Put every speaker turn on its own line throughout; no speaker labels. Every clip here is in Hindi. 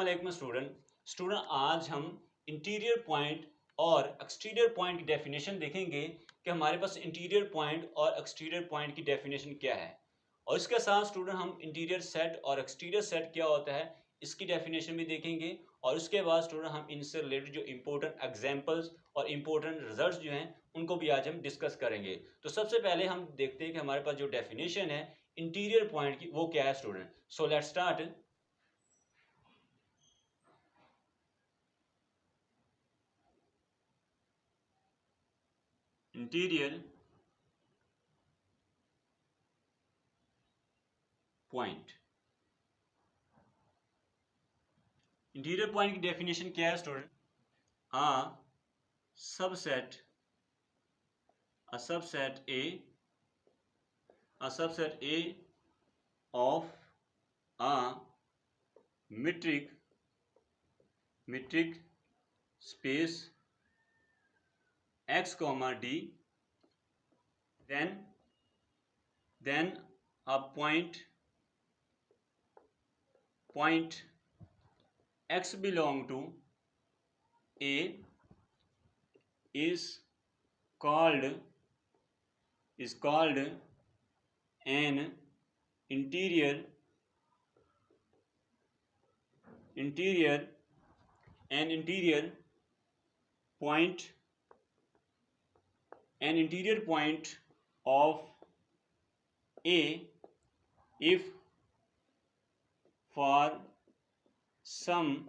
अस्सलाम स्टूडेंट आज हम इंटीरियर पॉइंट और एक्सटीरियर पॉइंट की डेफिनेशन देखेंगे कि हमारे पास इंटीरियर पॉइंट और एक्सटीरियर पॉइंट की डेफिनेशन क्या है। और इसके साथ स्टूडेंट हम इंटीरियर सेट और एक्सटीरियर सेट क्या होता है इसकी डेफिनेशन भी देखेंगे। और उसके बाद स्टूडेंट हम इनसे रिलेटेड जो इंपॉर्टेंट एग्जांपल्स और इंपॉर्टेंट रिजल्ट्स जो हैं उनको भी आज हम डिस्कस करेंगे। तो सबसे पहले हम देखते हैं कि हमारे पास जो डेफिनेशन है इंटीरियर पॉइंट की वो क्या है student. So let's start. Interior point, interior point की डेफिनेशन क्या है student? Subset a subset A of a metric space x comma d, then a point x belong to A is called an interior point of A if for some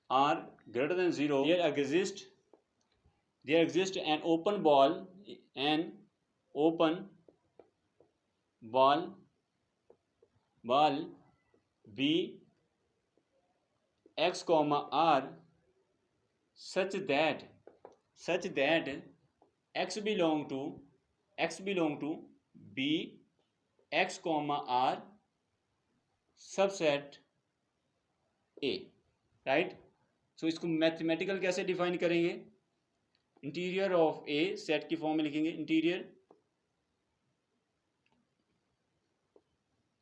are greater than 0 there exists an open ball B x comma r such that x belong to B x comma r subset A, right. So इसको मैथमेटिकल कैसे डिफाइन करेंगे? इंटीरियर ऑफ ए सेट की फॉर्म में लिखेंगे interior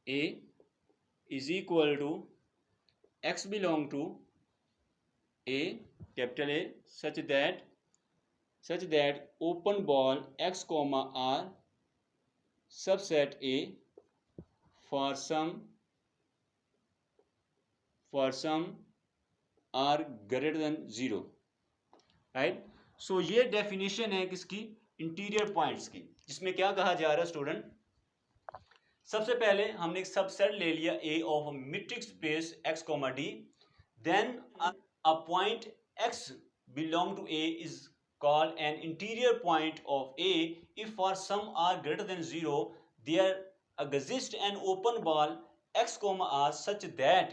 A is equal to x belong to A capital A such that open ball x comma r subset A for some r greater than 0, right. So ये डेफिनेशन है किसकी? इंटीरियर पॉइंट्स की, जिसमें क्या कहा जा रहा है स्टूडेंट? सबसे पहले हमने एक सबसेट ले लिया A of metric space x comma d, then a point x belong to A is called an interior point of A if for some r greater than 0 there exists an open ball x comma r such that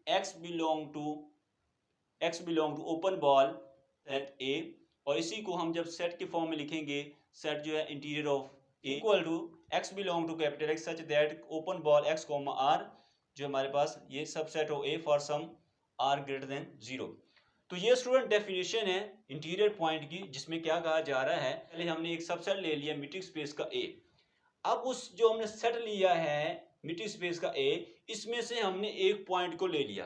x belong to open ball set A। और इसी को हम जब सेट के फॉर्म में लिखेंगे, सेट जो है interior of A equal to x belong to capital X such that open ball x comma r जो हमारे पास ये सबसेट हो A for some r greater than 0। तो ये स्टूडेंट डेफिनेशन है इंटीरियर पॉइंट की, जिसमें क्या कहा जा रहा है? पहले हमने एक सबसेट ले लिया मीट्रिक स्पेस का A। अब उस जो हमने सेट लिया है मीट्रिक स्पेस का A, इसमें से हमने एक पॉइंट को ले लिया,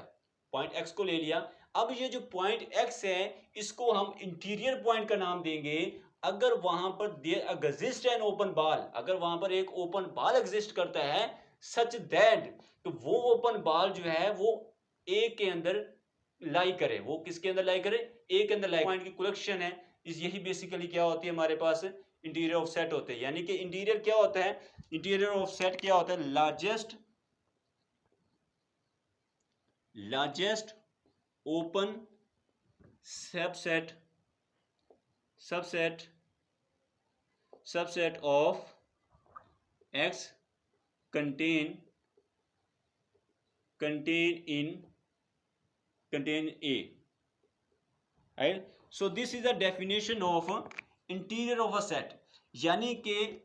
पॉइंट x को ले लिया। अब ये जो पॉइंट x है इसको हम इंटीरियर पॉइंट का नाम देंगे अगर वहां पर there exist an open ball, अगर वहां पर एक ओपन बॉल एग्जिस्ट करता है सच दैट, तो वो ओपन बॉल जो है वो A के अंदर लाई करे। वो किसके अंदर लाई करे? A के अंदर लाई। पॉइंट की कलेक्शन है, यही बेसिकली क्या होती है हमारे पास? इंटीरियर ऑफ सेट होते हैं। यानी कि इंटीरियर क्या होता है? इंटीरियर ऑफ सेट क्या होता है? Largest open subset of X contain A, right? So this is the definition of interior of a set। यानी कि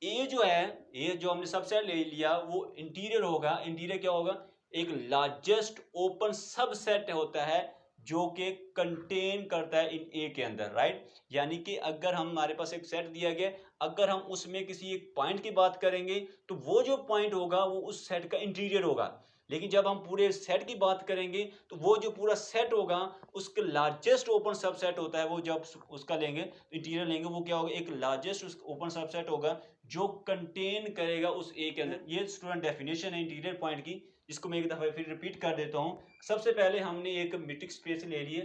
A जो है, A जो हमने सबसेट ले लिया वो इंटीरियर होगा। इंटीरियर क्या होगा? एक लार्जेस्ट ओपन सबसेट होता है जो कि कंटेन करता है इन A के अंदर, राइट। यानी कि अगर हमारे पास एक सेट दिया गया, अगर हम उसमें किसी एक पॉइंट की बात करेंगे तो वो जो पॉइंट होगा वो उस सेट का इंटीरियर होगा। लेकिन जब हम पूरे सेट की बात करेंगे तो वो जो पूरा सेट होगा उसका लार्जेस्ट ओपन सबसेट होता है, वो जब उसका लेंगे इंटीरियर लेंगे वो क्या होगा, एक लार्जेस्ट ओपन सबसेट होगा जो कंटेन करेगा उस ए के अंदर। ये स्टूडेंट डेफिनेशन है इंटीरियर पॉइंट की, जिसको मैं एक दफा फिर रिपीट कर देता हूँ। सबसे पहले हमने एक मीट्रिक स्पेस ले लिए,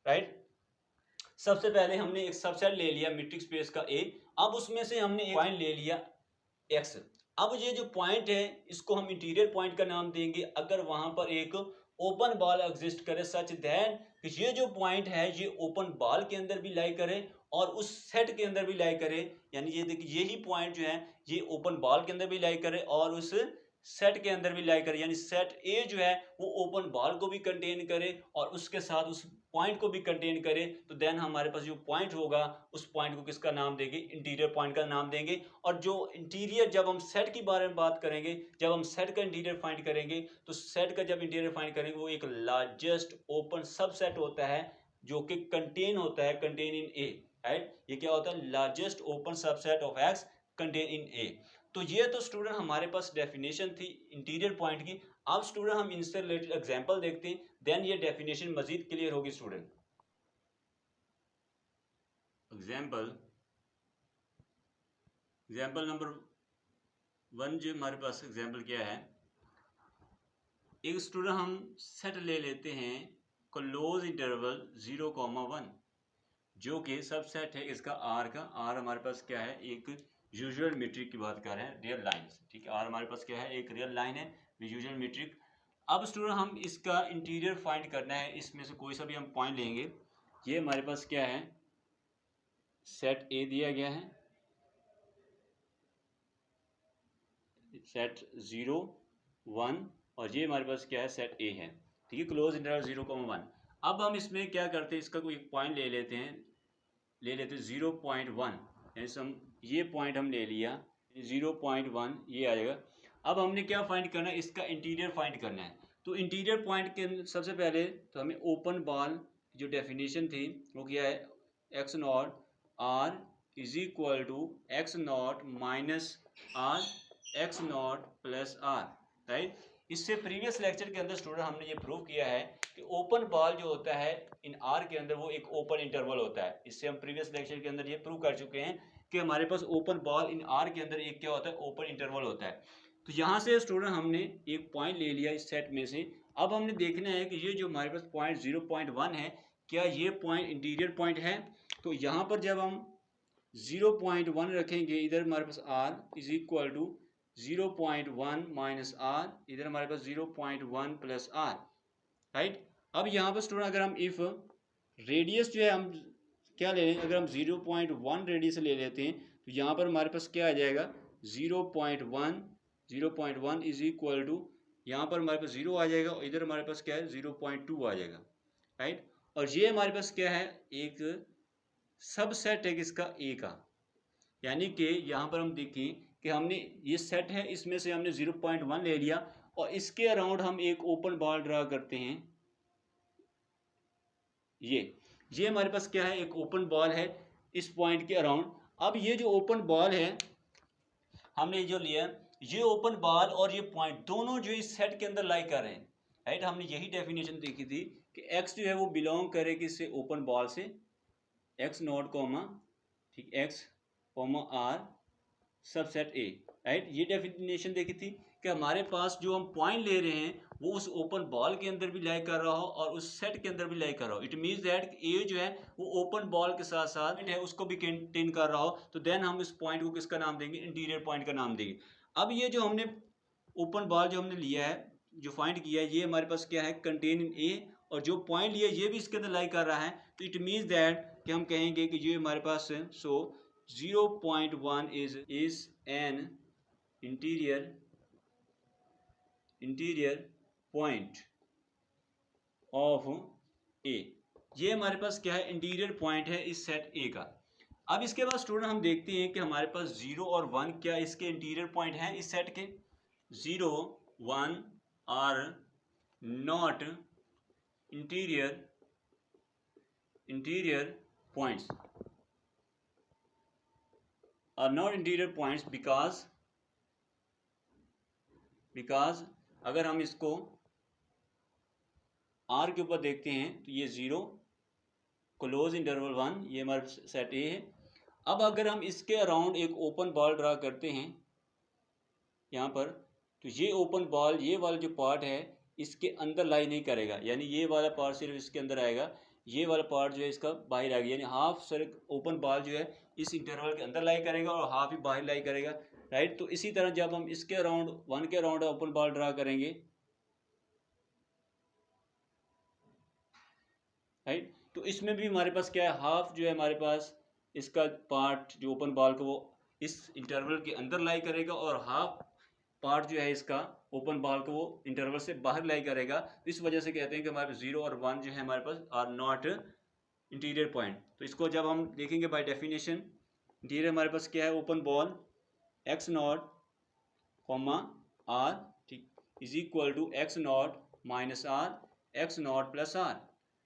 राइट। सबसे पहले हमने एक सबसेट ले लिया मीट्रिक स्पेस का ए, अब उसमें से हमने एक पॉइंट ले लिया एक्स। अब ये जो पॉइंट है इसको हम इंटीरियर पॉइंट का नाम देंगे अगर वहां पर एक ओपन बॉल एग्जिस्ट करे, सच दैट ये जो पॉइंट है ये ओपन बॉल के अंदर भी लाई करे और उस सेट के अंदर भी लाई करे। यानी ये देखिए यही पॉइंट जो है ये ओपन बॉल के अंदर भी लाई करे और उस सेट के अंदर भी लाई करे, यानी सेट ए जो है वो ओपन बॉल को भी कंटेन करे और उसके साथ उस पॉइंट को भी कंटेन करे। तो देन हमारे पास जो पॉइंट होगा उस पॉइंट को किसका नाम देंगे, इंटीरियर पॉइंट का नाम देंगे। और जो इंटीरियर, जब हम सेट के बारे में बात करेंगे, जब हम सेट का इंटीरियर फाइंड करेंगे तो सेट का जब इंटीरियर फाइंड करेंगे वो एक लार्जेस्ट ओपन सबसेट होता है जो कि कंटेन होता है, कंटेन इन ए, राइट। ये क्या होता है, largest open subset of x contain in A. तो ये तो स्टूडेंट हमारे पास डेफिनेशन थी इंटीरियर पॉइंट की। अब स्टूडेंट हम इनसे रिलेटेड एग्जांपल देखते हैं, देन ये डेफिनेशन मजीद क्लियर होगी स्टूडेंट। एग्जांपल नंबर 1 जो हमारे पास एग्जांपल क्या है, एक स्टूडेंट हम सेट ले लेते हैं क्लोज इंटरवल 0,1 जो कि सबसेट है इसका आर का। आर हमारे पास क्या है, एक यूजुअल मीट्रिक की बात कर रहे हैं, रियल लाइन, ठीक है। आर हमारे पास क्या है, एक रियल लाइन है, यूजुअल मीट्रिक। अब स्टूडेंट हम इसका इंटीरियर फाइंड करना है, इसमें से कोई सा भी हम पॉइंट लेंगे। ये हमारे पास क्या है, सेट ए दिया गया है, सेट 0, 1, और ये हमारे पास क्या है, सेट ए है, ठीक है, क्लोज इंटरवल 0,1। अब हम इसमें क्या करते हैं, इसका कोई एक पॉइंट ले लेते हैं 0.1, यानी हम ये पॉइंट हम ले लिया 0.1, ये आ जाएगा। अब हमने क्या फाइंड करना है, इसका इंटीरियर फाइंड करना है। तो इंटीरियर पॉइंट के सबसे पहले तो हमें ओपन बॉल जो डेफिनेशन थी वो क्या है, x naught r is equal to x not minus r x not plus r, right. इससे प्रीवियस लेक्चर के अंदर स्टूडेंट हमने ये प्रूव किया है कि ओपन बॉल जो होता है इन आर के अंदर वो एक ओपन इंटरवल होता है। इससे हम प्रीवियस लेक्चर के अंदर ये प्रूव कर चुके हैं कि हमारे पास ओपन बॉल इन आर के अंदर एक क्या होता है, ओपन इंटरवल होता है। तो यहाँ से स्टूडेंट हमने एक पॉइंट ले लिया इस सेट में से। अब हमने देखना है कि ये जो हमारे पास पॉइंट 0.1 है, क्या ये पॉइंट इंटीरियर पॉइंट है। तो यहाँ पर जब हम 0.1 रखेंगे, इधर हमारे पास r is equal to 0.1 minus r, इधर हमारे पास 0.1 प्लस आर, राइट। अब यहाँ पर स्टूडेंट अगर हम इफ रेडियस जो है हम क्या ले लें, अगर हम 0.1 रेडियस ले लेते हैं तो यहाँ पर हमारे पास क्या आ जाएगा, 0.1 इज इक्वल टू, यहाँ पर हमारे पास 0 आ जाएगा और इधर हमारे पास क्या है 0.2 आ जाएगा, राइट। और ये हमारे पास क्या है, एक सबसेट है किसका, ए का। यानी कि यहाँ पर हम देखें कि हमने ये सेट है, इसमें से हमने 0.1 ले लिया और इसके अराउंड हम एक ओपन बॉल ड्रा करते हैं। ये हमारे पास क्या है, एक ओपन बॉल है इस पॉइंट के अराउंड। अब ये जो ओपन बॉल है हमने जो लिया, ये ओपन बॉल और ये पॉइंट दोनों जो इस सेट के अंदर लाई कर रहे हैं, राइट। हमने यही डेफिनेशन देखी थी कि एक्स जो है वो बिलोंग करे किससे, ओपन बॉल से, एक्स नॉट कॉमा, ठीक, x comma r subset A, right. ये डेफिनेशन देखी थी कि हमारे पास जो हम पॉइंट ले रहे हैं वो उस ओपन बॉल के अंदर भी लाई कर रहा हो और उस सेट के अंदर भी लाई कर रहा हो। इट मीन्स दैट ए जो है वो ओपन बॉल के साथ साथ है उसको भी कंटेन कर रहा हो। तो देन हम इस पॉइंट को किसका नाम देंगे, इंटीरियर पॉइंट का नाम देंगे। अब ये जो हमने ओपन बॉल जो हमने लिया है, जो फाइंड किया है, ये हमारे पास क्या है, कंटेन इन ए, और जो पॉइंट लिया ये भी इसके अंदर लाई कर रहा है। तो इट मीन्स दैट कि हम कहेंगे कि ये हमारे पास है, सो 0.1 is an interior point of A। ये हमारे पास क्या है, इंटीरियर पॉइंट है इस सेट A का। अब इसके बाद स्टूडेंट हम देखते हैं कि हमारे पास 0 और 1 क्या इसके इंटीरियर पॉइंट हैं इस सेट के। 0, 1 are not interior points are not interior points because अगर हम इसको आर के ऊपर देखते हैं तो ये 0 क्लोज इंटरवल 1, ये हमारा सेट ए है। अब अगर हम इसके अराउंड एक ओपन बॉल ड्रा करते हैं यहाँ पर, तो ये ओपन बॉल, ये वाला जो पार्ट है इसके अंदर लाई नहीं करेगा, यानी ये वाला पार्ट सिर्फ इसके अंदर आएगा, ये वाला पार्ट जो है इसका बाहर आएगा, यानी हाफ सर ओपन बॉल जो है इस इंटरवल के अंदर लाई करेगा और हाफ ही बाहर लाई करेगा, राइट। तो इसी तरह जब हम इसके अराउंड 1 के अराउंड ओपन बॉल ड्रा करेंगे, राइट, तो इसमें भी हमारे पास क्या है, हाफ जो है हमारे पास इसका पार्ट जो ओपन बॉल का वो इस इंटरवल के अंदर लाई करेगा और हाफ पार्ट जो है इसका ओपन बॉल को वो इंटरवल से बाहर लाई करेगा। तो इस वजह से कहते हैं कि हमारे पास 0 और 1 जो है हमारे पास आर नॉट इंटीरियर पॉइंट। तो इसको जब हम देखेंगे बाय डेफिनेशन, इंटीरियर हमारे पास क्या है, open ball x not comma r, ठीक, is equal to x not minus r, x not plus r,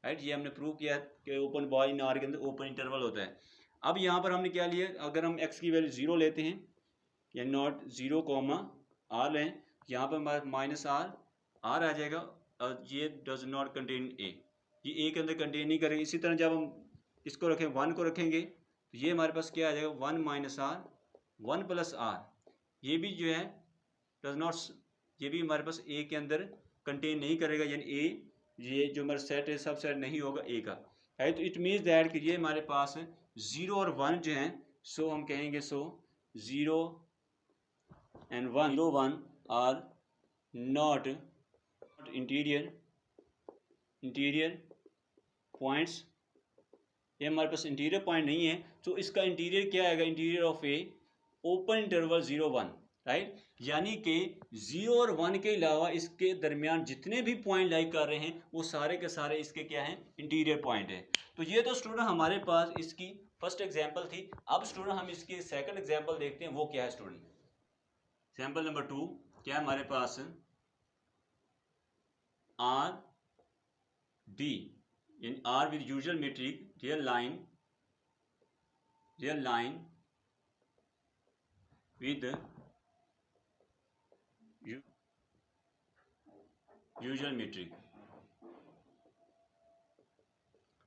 right. ये हमने प्रूव किया कि ओपन बॉल इन आर के अंदर ओपन इंटरवल होता है। अब यहाँ पर हमने क्या लिया, अगर हम एक्स की वैल्यू 0 लेते हैं या नॉट 0 कॉमा आर लें, यहाँ पर हमारे माइनस आर आ जाएगा और ये डज नॉट कंटेन ए, ये ए के अंदर कंटेन नहीं करेगा। इसी तरह जब हम इसको रखें 1 को रखेंगे तो ये हमारे पास क्या आ जाएगा, 1 माइनस आर 1 प्लस आर, ये भी जो है डज नॉट, ये भी हमारे पास ए के अंदर कंटेन नहीं करेगा, यानी ए ये जो हमारा सेट है सब सेट नहीं होगा ए का, है। तो इट मीन्स दैट कि ये हमारे पास 0 और 1 जो हैं, सो हम कहेंगे सो 0 and 1 are not interior points, ये हमारे पास इंटीरियर पॉइंट नहीं है। तो इसका इंटीरियर क्या आएगा, interior of A open interval 0 1, right, यानी कि 0 और 1 के अलावा इसके दरमियान जितने भी पॉइंट लाई कर रहे हैं वो सारे के सारे इसके क्या हैं, इंटीरियर पॉइंट है। तो ये तो स्टूडेंट हमारे पास इसकी फर्स्ट एग्जांपल थी। अब स्टूडेंट हम इसकी सेकंड एग्जांपल देखते हैं, वो क्या है स्टूडेंट। सैंपल नंबर 2 क्या है हमारे पास, R d in R with usual metric real line with usual metric.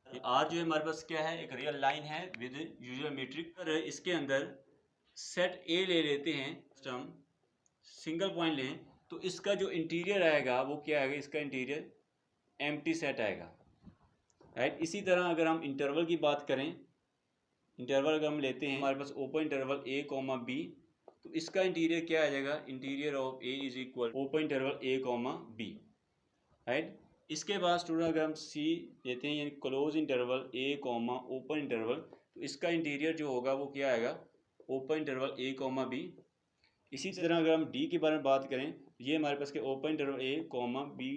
R जो है हमारे पास क्या है, एक रियल लाइन है विद यूजुअल मीट्रिक। और इसके अंदर सेट ए ले लेते हैं, हम सिंगल पॉइंट लें, तो इसका जो इंटीरियर आएगा वो क्या आएगा, इसका इंटीरियर एम्प्टी सेट आएगा, राइट। इसी तरह अगर हम इंटरवल की बात करें, इंटरवल अगर हम लेते हैं हमारे पास open interval a comma b, तो इसका इंटीरियर क्या आ जाएगा, interior of A is equal open interval a comma b, right. इसके बाद स्टूडेंट अगर हम सी लेते हैं, यानी close interval a comma open interval, तो इसका इंटीरियर जो होगा वो क्या आएगा, open interval a comma b. इसी तरह अगर हम डी के बारे में बात करें, ये हमारे पास क्या, open interval a comma be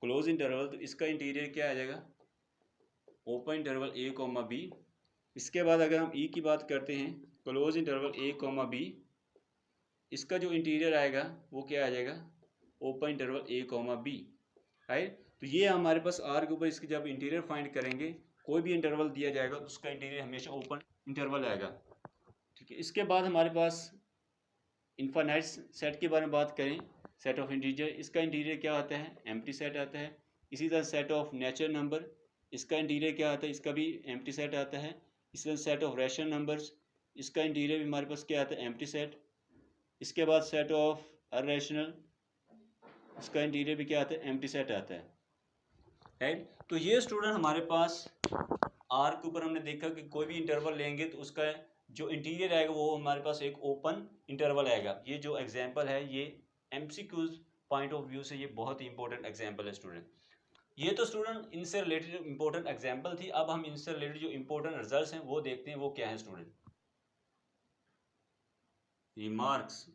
close interval, तो इसका इंटीरियर क्या आ जाएगा, open interval a comma B. इसके बाद अगर हम ई की बात करते हैं, close interval a comma B, इसका जो इंटीरियर आएगा वो क्या आ जाएगा, open interval a comma b, right. तो ये हमारे पास आर के ऊपर इसकी जब इंटीरियर फाइंड करेंगे, कोई भी इंटरवल दिया जाएगा तो उसका इंटीरियर हमेशा ओपन इंटरवल आएगा, ठीक है। इसके बाद हमारे पास इनफाइनाइट सेट के बारे में बात करें, सेट ऑफ इंटीजर, इसका इंटीरियर क्या आता है, एम्प्टी सेट आता है। इसी तरह सेट ऑफ नेचुरल नंबर, इसका इंटीरियर क्या आता है, इसका भी एम्प्टी सेट आता है। इसी तरह सेट ऑफ रैशनल नंबर्स, इसका इंटीरियर भी हमारे पास क्या आता है, एम्प्टी सेट। इसके बाद सेट ऑफ अनरैशनल, इसका इंटीरियर भी क्या आता है, एम्प्टी सेट आता है, राइट। तो ये स्टूडेंट हमारे पास आर के ऊपर हमने देखा कि कोई भी इंटरवल लेंगे तो उसका जो इंटीरियर आएगा वो हमारे पास एक ओपन इंटरवल आएगा। ये जो एग्जांपल है ये एमसीक्यूज पॉइंट ऑफ व्यू से ये बहुत ही इंपॉर्टेंट एग्जांपल है स्टूडेंट। ये तो स्टूडेंट इनसे रिलेटेड इंपॉर्टेंट एग्जांपल थी। अब हम इनसे रिलेटेड जो इंपॉर्टेंट रिजल्ट्स हैं वो देखते हैं, वो क्या है स्टूडेंट। रिमार्क्स,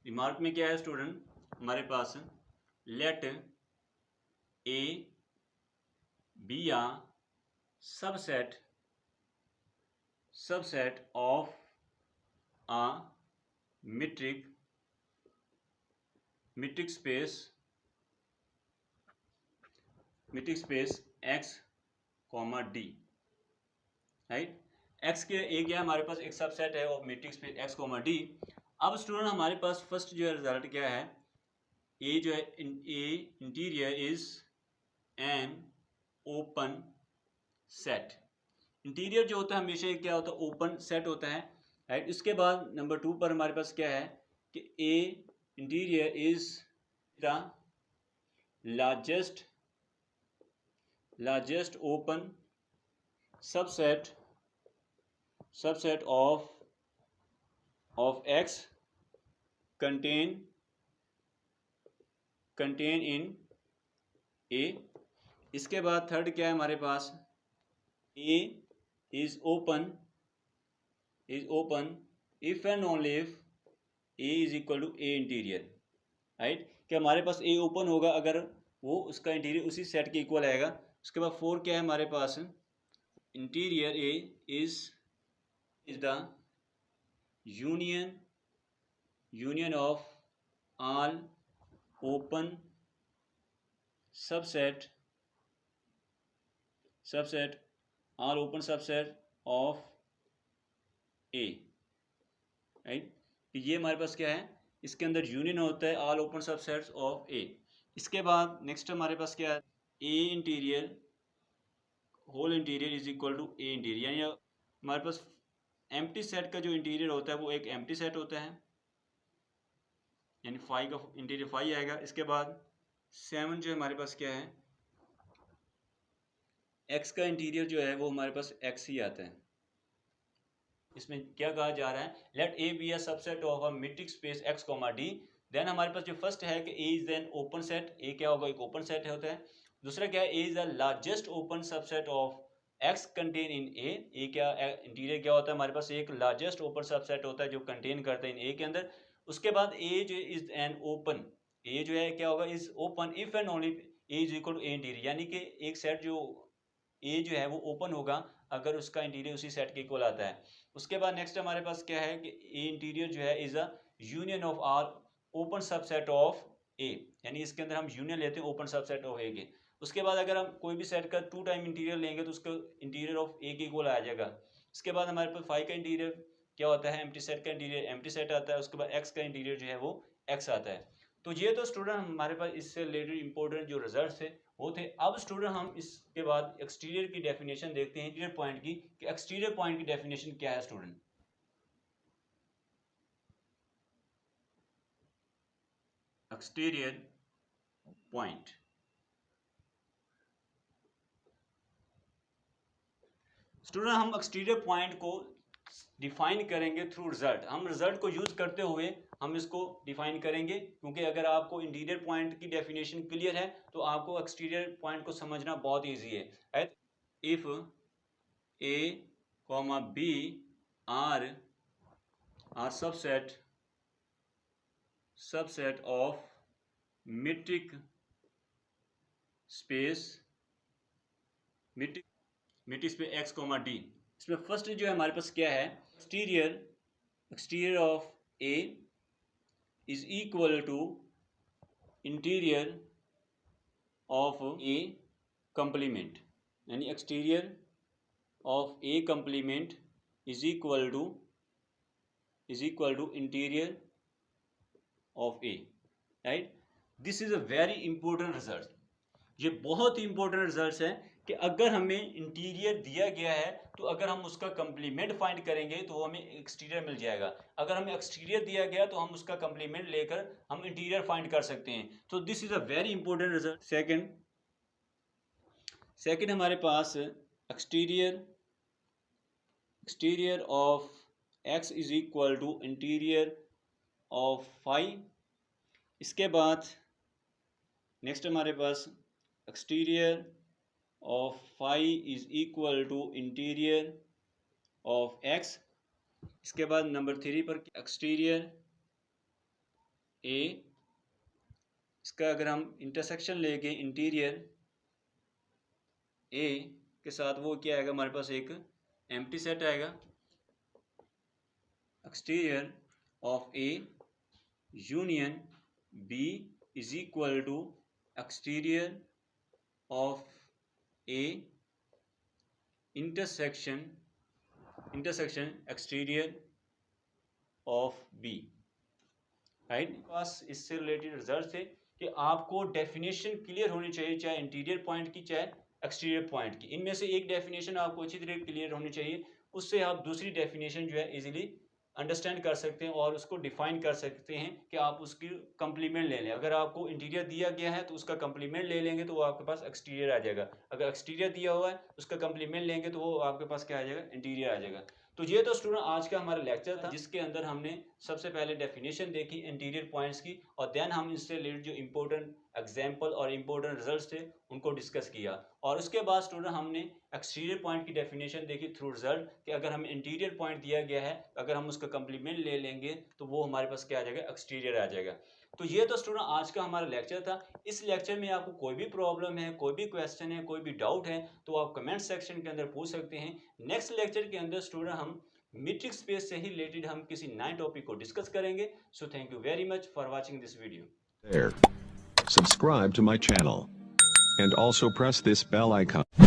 रिमार्क में क्या है स्टूडेंट, हमारे पास let A be a subset of a metric space x comma D, right. x के एक क्या हमारे पास एक सबसेट है of metric space x comma D. अब स्टूडेंट हमारे पास फर्स्ट जो है रिजल्ट क्या है, ए जो है A interior is an open set. Interior जो होता है हमेशा क्या होता है, ओपन सेट होता है, राइट। इसके बाद नंबर 2 पर हमारे पास क्या है कि A interior is the largest open subset of X contain in A। इसके बाद थर्ड क्या है हमारे पास, A is open if and only if A is equal to A interior, right. कि हमारे पास A ओपन होगा अगर वो उसका इंटीरियर उसी सेट के इक्वल आएगा। उसके बाद 4 क्या है हमारे पास, interior A is the union of all open subset of A, right. ये हमारे पास क्या है, इसके अंदर यूनियन होता है all open subsets of A। इसके बाद नेक्स्ट हमारे पास क्या है, A interior whole interior is equal to A interior, यानी हमारे पास एम्प्टी सेट का जो इंटीरियर होता है वो एक एम्प्टी सेट होता है, यानी 5 का इंटीरियर 5 आएगा। इसके बाद 7 जो हमारे पास क्या है, X का इंटीरियर जो है वो हमारे पास X ही आता है। इसमें क्या कहा जा रहा है, let A be a subset of a metric space X, D। Then हमारे पास जो फर्स्ट है कि A is an open set, A क्या होगा, एक ओपन सेट होता है। दूसरा क्या है, A is the largest open subset of X contain in A क्या इंटीरियर क्या होता है हमारे पास, एक लार्जेस्ट ओपन सबसेट होता है जो कंटेन करता है इन A के अंदर। उसके बाद A जो इज एन ओपन, A जो है क्या होगा, is open if and only A is equal to A interior, यानी कि एक सेट जो A जो है वो ओपन होगा अगर उसका इंटीरियर उसी सेट के इक्वल आता है। उसके बाद नेक्स्ट हमारे पास क्या है कि A इंटीरियर जो है is a union of are open subset of A, यानी इसके अंदर हम यूनियन लेते हैं ओपन सबसेट ऑफ A के। उसके बाद अगर हम कोई भी सेट का 2 टाइम इंटीरियर लेंगे तो उसका इंटीरियर ऑफ A के इक्वल आ जाएगा। इसके बाद हमारे पास 5 का इंटीरियर क्या होता है, एम्प्टी सेट का इंटीरियर एम्प्टी सेट आता है। उसके बाद X का इंटीरियर जो है वो X आता है। तो ये तो स्टूडेंट हमारे पास इससे रिलेटेड इंपॉर्टेंट जो रिजल्ट थे वो थे। अब स्टूडेंट हम इसके बाद एक्सटीरियर की डेफिनेशन देखते हैं, इंटीरियर पॉइंट की, कि एक्सटीरियर पॉइंट की डेफिनेशन क्या है स्टूडेंट। एक्सटीरियर पॉइंट, स्टूडेंट हम एक्सटीरियर पॉइंट को डिफाइन करेंगे थ्रू रिजल्ट। हम रिजल्ट को यूज करते हुए हम इसको डिफाइन करेंगे, क्योंकि अगर आपको इंटीरियर पॉइंट की डेफिनेशन क्लियर है तो आपको एक्सटीरियर पॉइंट को समझना बहुत ईजी है, right. If A, B are subset of metric space X, D। इसमें फर्स्ट जो है हमारे पास क्या है, exterior of A is equal to interior of A complement, यानी exterior of A complement is equal to interior of A, right. This is a very important result. ये बहुत ही इंपॉर्टेंट रिजल्ट है कि अगर हमें इंटीरियर दिया गया है तो अगर हम उसका कंप्लीमेंट फाइंड करेंगे तो हमें एक्सटीरियर मिल जाएगा। अगर हमें एक्सटीरियर दिया गया तो हम उसका कंप्लीमेंट लेकर हम इंटीरियर फाइंड कर सकते हैं। तो this is a very important result. Second हमारे पास exterior of X is equal to interior of 5। इसके बाद नेक्स्ट हमारे पास exterior of 5 is equal to interior of X। इसके बाद नंबर 3 पर एक्सटीरियर A, इसका अगर हम इंटरसेक्शन लेके इंटीरियर A के साथ वो क्या आएगा हमारे पास, एक एम्प्टी सेट आएगा। Exterior of A union B is equal to exterior of A intersection exterior of B, right. पास इससे रिलेटेड रिजल्ट थे कि आपको डेफिनेशन क्लियर होनी चाहिए, चाहे इंटीरियर पॉइंट की चाहे एक्सटीरियर पॉइंट की। इनमें से एक डेफिनेशन आपको अच्छी तरह क्लियर होनी चाहिए, उससे आप दूसरी डेफिनेशन जो है इजीली अंडरस्टैंड कर सकते हैं और उसको डिफाइन कर सकते हैं कि आप उसकी कंप्लीमेंट ले लें। अगर आपको इंटीरियर दिया गया है तो उसका कंप्लीमेंट ले लेंगे तो वो आपके पास एक्सटीरियर आ जाएगा। अगर एक्सटीरियर दिया हुआ है उसका कंप्लीमेंट लेंगे तो वो आपके पास क्या आ जाएगा, इंटीरियर आ जाएगा। तो ये तो स्टूडेंट आज का हमारा लेक्चर था, जिसके अंदर हमने सबसे पहले डेफिनेशन देखी इंटीरियर पॉइंट्स की, और देन हम इससे रिलेटेड जो इंपॉर्टेंट एग्जाम्पल और इंपॉर्टेंट रिजल्ट्स थे उनको डिस्कस किया। और उसके बाद स्टूडेंट हमने एक्सटीरियर पॉइंट की डेफिनेशन देखी थ्रू रिजल्ट कि अगर हमें इंटीरियर पॉइंट दिया गया है, अगर हम उसका कंप्लीमेंट ले लेंगे तो वो हमारे पास क्या आ जाएगा, एक्सटीरियर आ जाएगा। तो ये तो स्टूडेंट आज का हमारा लेक्चर था। इस लेक्चर में आपको कोई भी प्रॉब्लम है, कोई भी क्वेश्चन है, कोई भी डाउट है तो आप कमेंट सेक्शन के अंदर पूछ सकते हैं। नेक्स्ट लेक्चर के अंदर स्टूडेंट हम मीट्रिक स्पेस से ही रिलेटेड हम किसी नए टॉपिक को डिस्कस करेंगे। So thank you very much for watching this video.
There. Subscribe to my channel and also press this bell icon.